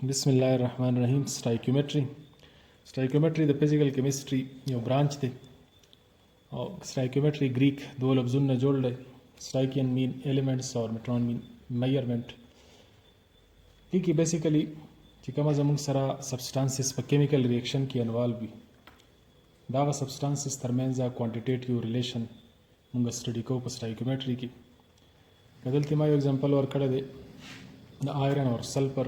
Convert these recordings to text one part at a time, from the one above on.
बिस्मिल्लाहिर्रहमानिर्रहीम। Stoichiometry the physical chemistry यो ब्रांच थे और स्टाइक्योमेट्री ग्रीक दो लफ्ज़ुन ने जोड़ ले स्टाइकियन मीन एलिमेंट्स और मेट्रॉन मीन मेजरमेंट की बेसिकली चिकमा जमुंग सरा सब्सटेंसेस पर केमिकल रिएक्शन की इन्वॉल्व भी दागा सब्सटेंसेस तरमेंजा क्वांटिटेटिव रिलेशन मुंग स्टडी को स्टाइक्योमेट्री की कदलती मा एग्जांपल और कड़े दे द आयरन और सल्फर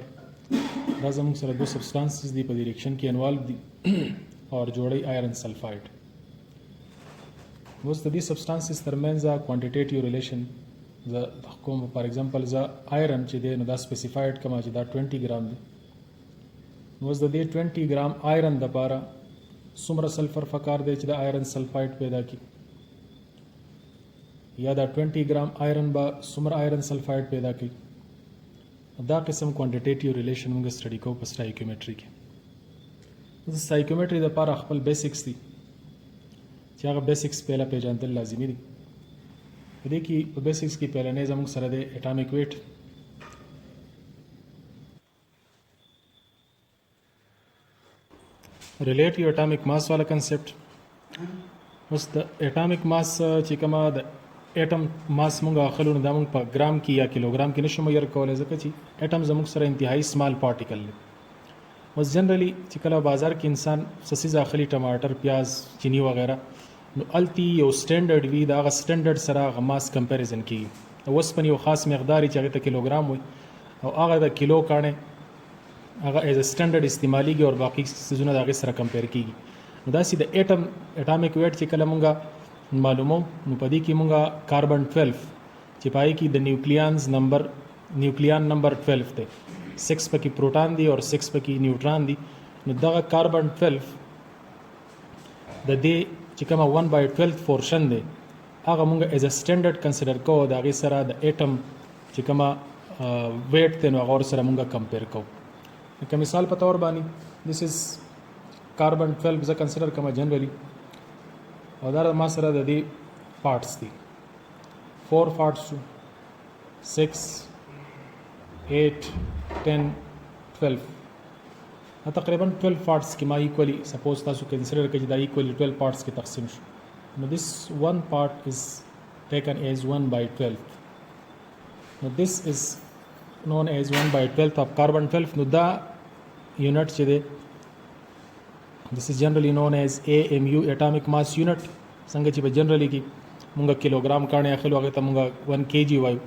دا زموږ سره دو سبسټانسز دي په دې ریاکشن کې انوالو دي اور جوړي آیرن سلفاید. اوس د دې سبسټانسز ترمنځ کوانټیټیټیو ریلیشن ز کوم فار ایگزامپل ز آیرن چې دی نو دا سپیسیفاید کما چې دا 20 ګرام دی. اوس د دې 20 ګرام آیرن د پاره څومره سلفر فکار دی چې د آیرن سلفاید پیدا کی یا دا 20 ګرام آیرن با څومره آیرن سلفاید پیدا کی. دا قسم کوانټیټیټیو ریلیشن موږ سټډي کوو په سټایکیومټري کې. د سټایکیومټري د لپاره خپل بیسکس دي چې هغه بیسکس پهلا پیژندل لازمي دي. په دې کې په بیسکس کې پهلنې زموږ سره د اټامیک ویټ ریلیټیو اټامیک ماس والا کنسپټ. اوس د اټامیک ماس چې کومه د एटम मास मोंग अखलू दा मोंग पर ग्राम की या किलोग्राम की नशो मयर कॉलेज कची एटम जमुक सर इंतहाई स्मॉल पार्टिकल बस जनरली चिकला बाजार के इंसान ससीज अखली टमाटर प्याज चीनी वगैरह अलती यो स्टैंडर्ड वी दा स्टैंडर्ड सरा मास कंपैरिजन की वस पन यो खास मकदार चाहे तो किलोग्राम हुई और आगा दा किलो काने आगा एज ए स्टैंडर्ड इस्तेमाली की और बाकी सीजन आगे सरा कंपेयर की दासी द एटम एटॉमिक वेट चिकला मोंगा मालूमों पदी की मुंगा कार्बन 12 चिपाई की द न्यूक्लियन नंबर 12 थे 6 पे की प्रोटॉन दी और 6 पे की न्यूट्रॉन दी दा कार्बन 12 द दे चिकमा 1/12 पोर्शन दे आगा मुंगा एज अ स्टैंडर्ड कंसिडर को दागे सरा द एटम चिकमा वेट थे नो और सरा मुंगा कंपेयर को का मिसाल पता और बानी दिस इज कार्बन 12 ज कंसिडर कमा जनरली और दार मा सरा द दी पार्ट्स थी 4 पार्ट्स टू 6 8 10 12 तकरीबन 12 पार्ट्स की मा इक्वली सपोज तासु कंसिडर के दा इक्वली 12 पार्ट्स की तकसीम शो नो this one part is taken as 1/12 नो this is known as 1/12 of carbon 12 नो दा यूनिट छे this is generally known as AMU atomic mass unit संग ची जनरली की मुंगा किलोग्राम काने अखलो आगे मुंगा 1 kg वायु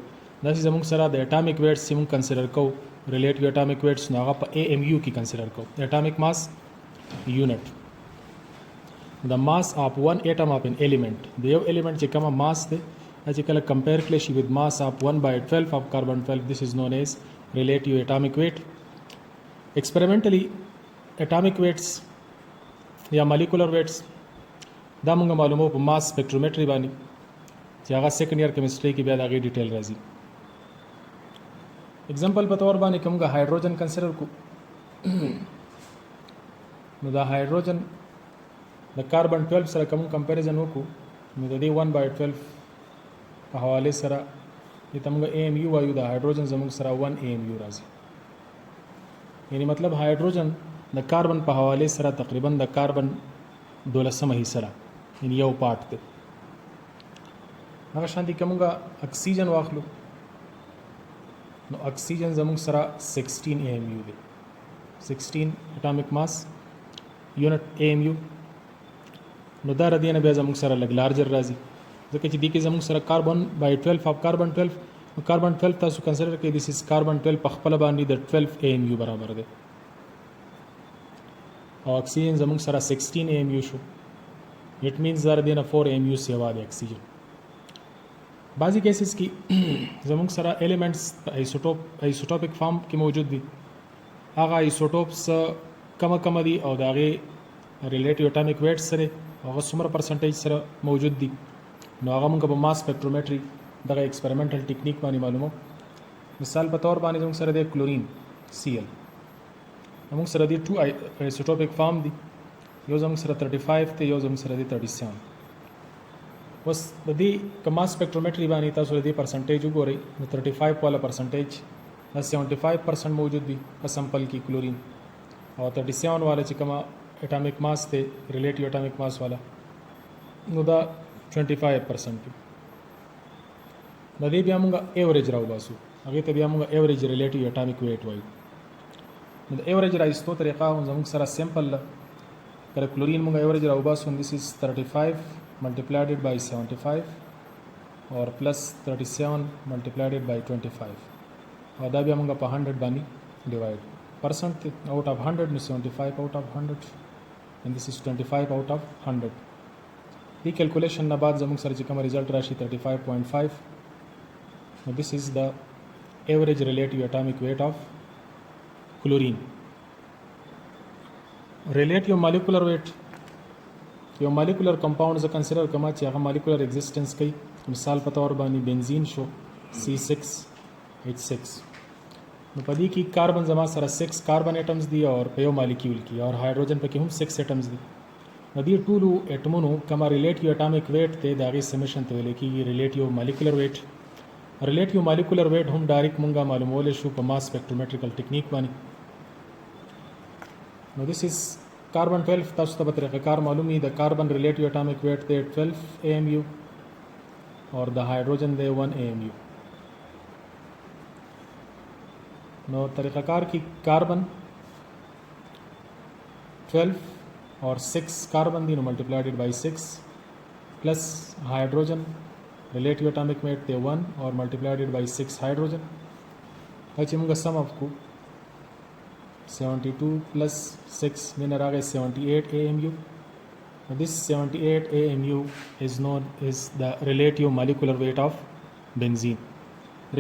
दासी जमुंग सरा द एटॉमिक वेट्स सिम कंसीडर को रिलेटिव एटॉमिक वेट्स नागा प AMU की कंसीडर को atomic mass unit the mass of one atom of an element देव एलिमेंट ची कमा मास दे अची कला कंपेयर क्लेशी with mass of 1/12 of carbon 12 this is known as relative atomic weight. Experimentally atomic weights या मॉलिक्यूलर वेट्स दा मुंगा मालूम हो मास स्पेक्ट्रोमेट्री बानी जगह सेकंड ईयर केमिस्ट्री की ब्याद आगे डिटेल राजी. एग्जांपल बतौर बानी कहूँगा हाइड्रोजन कंसिडर को द हाइड्रोजन द कार्बन 12 सर कहूँ कंपेरिजन हो को दी 1/12 का हवाले सरा ये तमुगा AMU वायु द हाइड्रोजन जमुग सरा 1 AMU राजी यानी मतलब हाइड्रोजन द कार्बन पर हवाले सरा तकरीबन द कार्बन 12 ही सरा इन यो पार्ट थे अगर शांति कमूँगा ऑक्सीजन वाखलो नो ऑक्सीजन जमुग सरा 16 AMU दे 16 एटॉमिक मास यूनिट AMU नो दार दिया ने जमुग सरा लग लार्जर राजी जो कि दी के जमुग सरा कार्बन/12 ऑफ कार्बन 12 तासु कंसीडर के दिस इज कार्बन 12 पखपला बानी द 12 AMU बराबर दे और ऑक्सीजन जमुंग सरा 16 AMU शो इट मीन्स ज़रा देना 4 AMU से आवाद ऑक्सीजन. बाज़ी केसेस की जमुंग सरा एलिमेंट्स आइसोटोपिक फॉर्म के मौजूद दी आगा आइसोटोप्स कम दी और दागे रिलेटिव एटॉमिक वेट सरे और सुमर परसेंटेज सर मौजूद दी नो आगा मुंगा मास स्पेक्ट्रोमेट्री दगा एक्सपेरिमेंटल टेक्निक बानी मालूम हो. मिसाल बतौर बानी जमुंग सरा दे क्लोरीन Cl अमुक सर दी 2 आइसोटोपिक फॉर्म दी यो जमुंग सर 35 थे यो जमुंग सर दी 37 बस दी कमा स्पेक्ट्रोमेट्री बानी तासु दी परसेंटेज उगो रही 35 वाला परसेंटेज دا 75% موجود دی په سمپل کې کلورین او 37 والا چې کومه اټامیک ماس ته ریلیټیو اټامیک ماس والا نو دا 25% دی. د دې بیا موږ ایوریج راو باسو هغه ته بیا موږ ایوریج ریلیټیو اټامیک ویټ وایو. نو د ایوریج راایستو طریقه هم زموږ سره سمپل ده. کله کلورین موږ ایوریج راو باسو this is 35 multiplied by 75 or plus 37 multiplied by 25 او دا بیا موږ په 100 باندې ډیوایډ percent out of 100 نو 75 out of 100 and this is 25 out of 100. دې کیلکولیشن نه بعد زموږ سره چې کوم ریزلټ راشي 35.5. Now this is the average relative atomic weight of chlorine. Relative molecular weight یو molecular compound ز کنسیډر کما چې هغه molecular existence کوي. مثال په تور باندې بنزین شو C6H6. نو په دې کې کاربن زما سره 6 کاربن اټمز دي او په یو مالیکول کې او هایدروجن پکې هم 6 اټمز دي. نو دې ټولو اټمونو کما ریلیټیو اټامیک ویټ ته د هغې سمیشن ته ویل کېږي ریلیټیو مالیکولر ویټ. ریلیټیو مالیکولر ویټ هم ډایرکټ مونږه معلومولی شو په ماس سپیکټرومیټریکل ټیکنیک باندې. نو دس از کاربن 12 تاسو ته به طریقه کار معلوم وي. د کاربن ریلیټیو اټامیک ویټ دی 12 AMU اور د هایدروجن دی 1 AMU. نو طریقہ کار کی کاربن 12 اور 6 کاربن دی نو ملٹیپلائڈ بائی 6 پلس ہائیڈروجن ریلیٹیو اٹامک ویٹ تے 1 اور ملٹیپلائڈ بائی 6 ہائیڈروجن اچھا منگا سم آف کو 72 plus 6 میں نہ گئے 78 AMU. This 78 AMU is known as the relative molecular weight of benzene.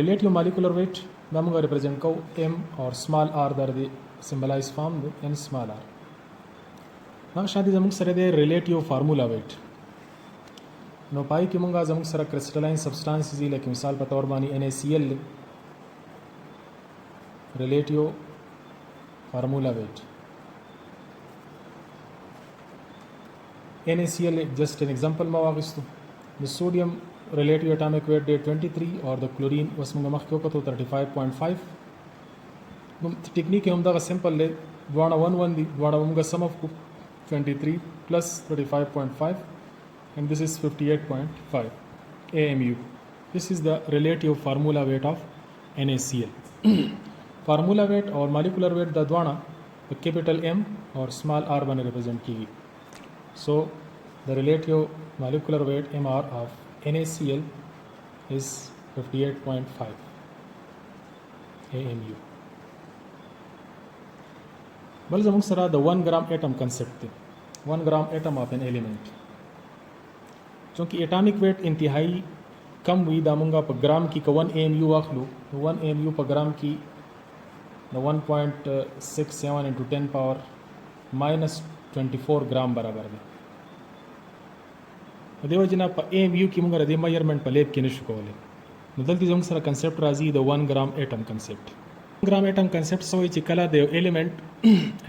Relative molecular weight دا موږ ریپرزینټ کوو M اور small r در دی سمبلایز فارم دی N small r. هغه شانتي زموږ سره دی ریلیټیو فارمولا ویټ. نو پای کې موږ زموږ سره کرسټلاین سبسټانسز دي لکه مثال په تور باندې NaCl ریلیټیو فارمولا ویټ. NaCl جسٹ ان ایگزامپل ما واغستو. د سوډیم ریلیټیو اټامک ویټ دی 23 اور د کلورین اوس موږ مخکې وکړو 35.5. نو ټیکنیک هم دغه سمپل دی دواړه 1 دي دواړه موږ سم اف کو 23 plus 35.5 and this is 58.5 AMU. This is the relative formula weight of NaCl. فارمولا ویٹ اور مالیکولر ویٹ دا دواړه په کیپیټل M اور سمال r باندې ریپرزینټ کیږي. سو the relative molecular weight MR of NaCl is 58.5 AMU. بل زموږ سره د 1 gram atom concept دی 1 gram atom of an element. چونکہ اٹامک ویٹ انتہائی کم وي دا مونږه په ګرام کې که 1 AMU واخلو 1 AMU په ګرام کې د 1.67 into 10 power minus 24 ګرام برابر دی. د دې وجه نه په AMU کې مونږ د میجرمنټ په لیب کې نشو کولی. نو دلته زموږ سره کنسپټ راځي د 1 ګرام اټم کنسپټ. ګرام اټم کنسپټ څه وایي چې کله د ایلیمنٹ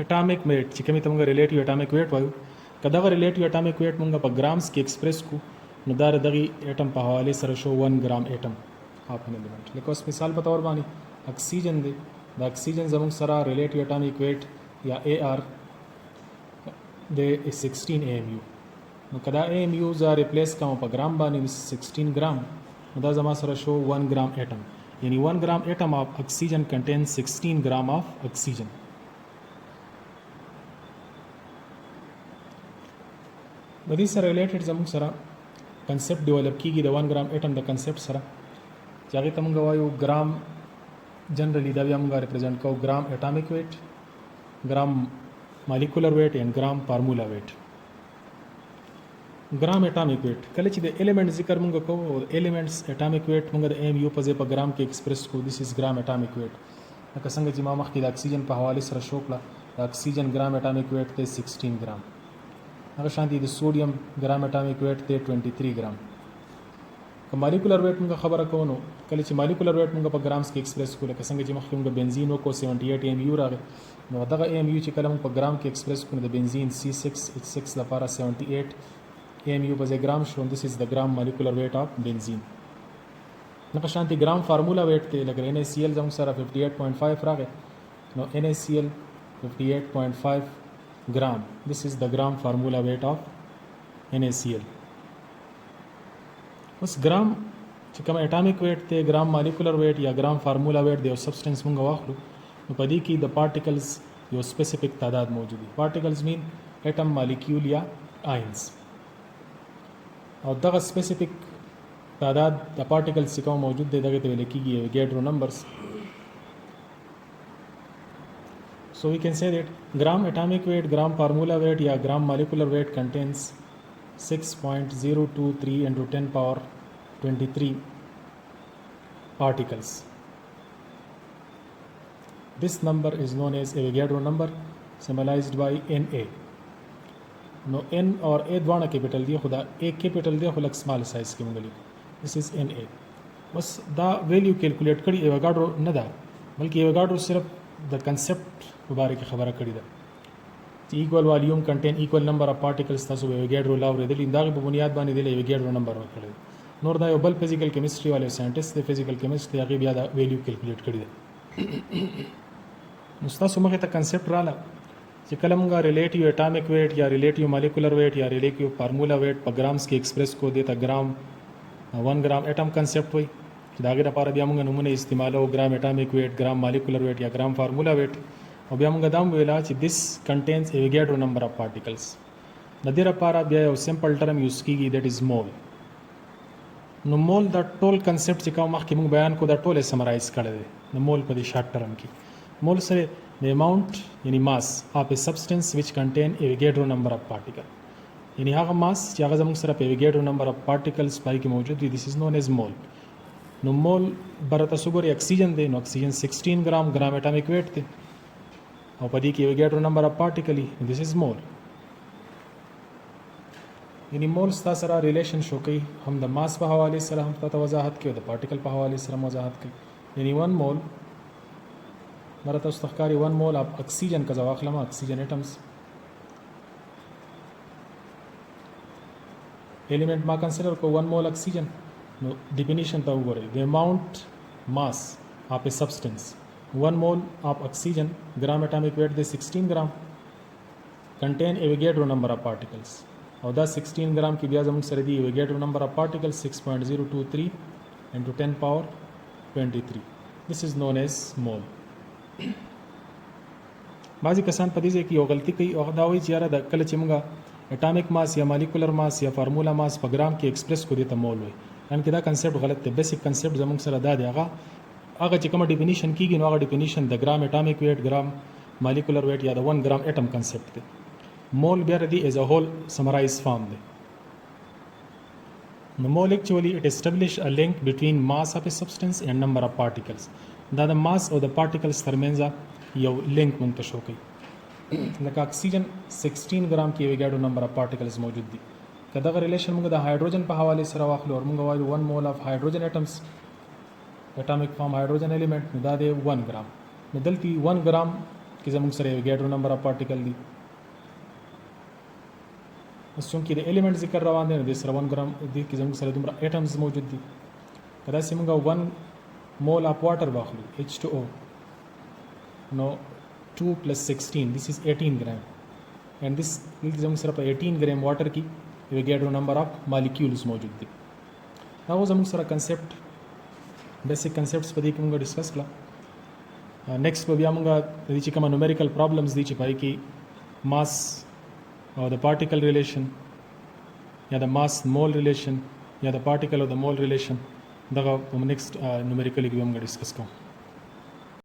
اټامک ویټ چې کومې ته مونږ ریلیټیو اټامک ویټ وایو که دغه ریلیټیو اټامک ویټ مونږ په ګرامز کې ایکسپریس کو نو دا د دغې اټم په حوالې سره شو 1 ګرام اټم اف ان ایلیمنٹ. لکه اوس مثال په طور باندې اکسیجن دی د اکسیجن زموږ سره ریلیټیو اټامک ویټ یا AR د 16 AMU. نو که دا AMU زه ریپلیس کوم په ګرام باندې 16 ګرام نو دا زما سره شو 1 ګرام اټم یعنی 1 gram atom of oxygen contains 16 gram of oxygen. د دې سره ریلیټډ زموږ سره کنسپټ ډیولپ کیږي د 1 gram atom د کنسپټ سره چې هغې ته موږ وایو ګرام. جنرلی دا بیا موږ ریپرزینټ کوو ګرام اټامک ویټ ګرام مالیکولر ویټ اینڈ ګرام فارمولا ویټ. ګرام اټامک ویټ کله چې د ایلیمنټ ذکر موږ کوو ایلیمنټس اټامک ویټ موږ د AMU په ځای په ګرام کې ایکسپریس کوو. دیس از ګرام اټامک ویټ. لکه څنګه چې ما مخکې د اکسیجن په حوالې سره شو کړه د اکسیجن ګرام اټامک ویټ دی 16 ګرام. هغه شانتي د سوډیم ګرام اټامک ویټ دی 23 ګرام. که مالیکولر ویټ موږ خبره کوو نو کله چې مالیکولر ویټ موږ په ګرامز کې ایکسپریس کوو لکه څنګه چې مخکې موږ بنزین وکړو 78 AMU راغی نو دغه AMU چې کله موږ په ګرام کې ایکسپریس کوو د بنزین C6H6 لپاره 78 AMU per gram shown. This is the gram molecular weight of benzene. نه په شانتي ګرام فارمولا ویټ ته لکه NaCl زموږ سره 58.5 راغی نو NaCl 58.5 gram. This is the gram formula weight of NaCl. اوس ګرام چې کوم اټامیک ویټ ته ګرام مالیکولر ویټ یا ګرام فارمولا ویټ د یو سبسټنس مونږ واخلو نو په دې کې د پارټیکلز یو سپیسیفیک تعداد موجود دي. پارټیکلز مین اټم مالیکول یا آینز او دغه سپیسیفیک تعداد د پارټیکلز چې کوم موجود دی دغه ته ویل کېږي ایوګیډرو نمبرز. So we can say that gram atomic weight, gram formula weight या gram molecular weight contains 6.023 into 10 power 23 particles. This number is known as Avogadro number symbolized by Na. No N और A द्वारा कैपिटल दिया खुदा A capital दिया खुलक small size की मंगली. This is Na. बस दा वैल्यू कैलकुलेट करी Avogadro न दा बल्कि Avogadro सिर्फ द कंसेप्ट मुबारक की खबर करी दा equal volume contain equal number of particles तसो एवोगैड्रो लॉ रेदल इंदाग पे बुनियाद बानी दिले एवोगैड्रो नंबर वकड़े नोर दा बल फिजिकल केमिस्ट्री वाले साइंटिस्ट दे फिजिकल केमिस्ट यागी बिया दा वैल्यू कैलकुलेट करी दा मुस्तासु मखे ता कंसेप्ट राला چې کله موږ ریلیټیو اټامیک ویټ یا ریلیټیو مالیکولر ویټ یا ریلیټیو فارمولا ویټ په ګرامز کې ایکسپریس کو دیتا ګرام 1 ګرام اټم کنسپټ وای چې داګه لپاره بیا موږ نمونه استعمالو ګرام اټامیک ویټ ګرام مالیکولر ویټ یا ګرام فارمولا ویټ او بیا موږ دا ویلا چې this contains Avogadro number of particles. د دې لپاره بیا یو سمپل ټرم یوز کیږي that is mole. نو مول دا ټول کنسپټ چې کوم مخکې موږ بیان کو دا ټول سمرایز کړی دی نو مول په دې شارټ ټرم کې مول سره the amount یعنی mass of a substance which contain Avogadro number of particle یعنی هغه mass چې هغه زموږ سره په Avogadro number of particles پای کې موجود دی this is known as mole. نو مول برته سګوري اکسیجن دی نو اکسیجن 16 ګرام ګرام اټامیک ویټ دی او په دې کې Avogadro number of particle this is mole. یعنی مول ستاسو سره ریلیشن شو کوي هم د ماس په حواله سره هم تاسو وضاحت کوي د پارټیکل په حواله سره وضاحت کوي یعنی 1 مول مرته استخکاری 1 مول اف اکسیجن کا ځواخلم اکسیجن اټمز एलिमेंट ما कंसीडर को 1 मोल oxygen no definition ता वगोरे the amount mass of a substance 1 mole of oxygen gram atomic wait they 16 gram contain Avogadro number of particles और द 16 ग्राम की ब्याज हम सर दी Avogadro number of particles 6.023 into 10 power 23 this is known as मोल. बाजी कसान पदी से की यो गलती कोई और दावी चियारा द कल चिमगा एटॉमिक मास या मॉलिक्यूलर मास या फार्मूला मास पर ग्राम के एक्सप्रेस को देता मोल हुई यानी कि दा कंसेप्ट गलत है. बेसिक कंसेप्ट जमंग सर अदा देगा आगे चिकमा डिफिनीशन की नो आगे definition the gram atomic weight gram molecular weight या द 1 ग्राम एटम कंसेप्ट थे मोल बेर दी as a whole summarise form दे. The mole actually it establish a link between mass of a substance and number of particles. دا د mass او د particles ترمنځ یو لینک منتشو کوي لکه اکسیجن 16 ګرام کې Avogadro نمبر اف پارټیکلز موجود دي. که دغه ریلیشن موږ د هایدروجن په حواله سره واخلو او موږ وایو 1 مول اف هایدروجن اټمز اټامیک فارم هایدروجن الیمنٹ نو دا دی 1 ګرام نو دلته 1 ګرام کې زموږ سره Avogadro نمبر اف پارټیکل دي. اوس چونکې د الیمنٹ ذکر روان دی نو د سره 1 ګرام دي کې زموږ سره دومره اټمز موجود دي. کدا چې موږ 1 مول اف واټر واخلو H2O نو 2 plus 16 this is 18 gram and this زموږ سره په 18 gram واټر کې Avogadro number of molecules موجود دي. دا و زموږ سره کنسپټ بیسیک کنسپټس په دې کې موږ ډیسکس کړل. نیکسٹ په بیا موږ د دې چې کوم نومریکل پرابلمز دي چې پای کې ماس او د پارټیکل ریلیشن یا د ماس مول ریلیشن یا د پارټیکل او د مول ریلیشن دغه نیکسٹ نومریکل کې موږ ډیسکس کوو.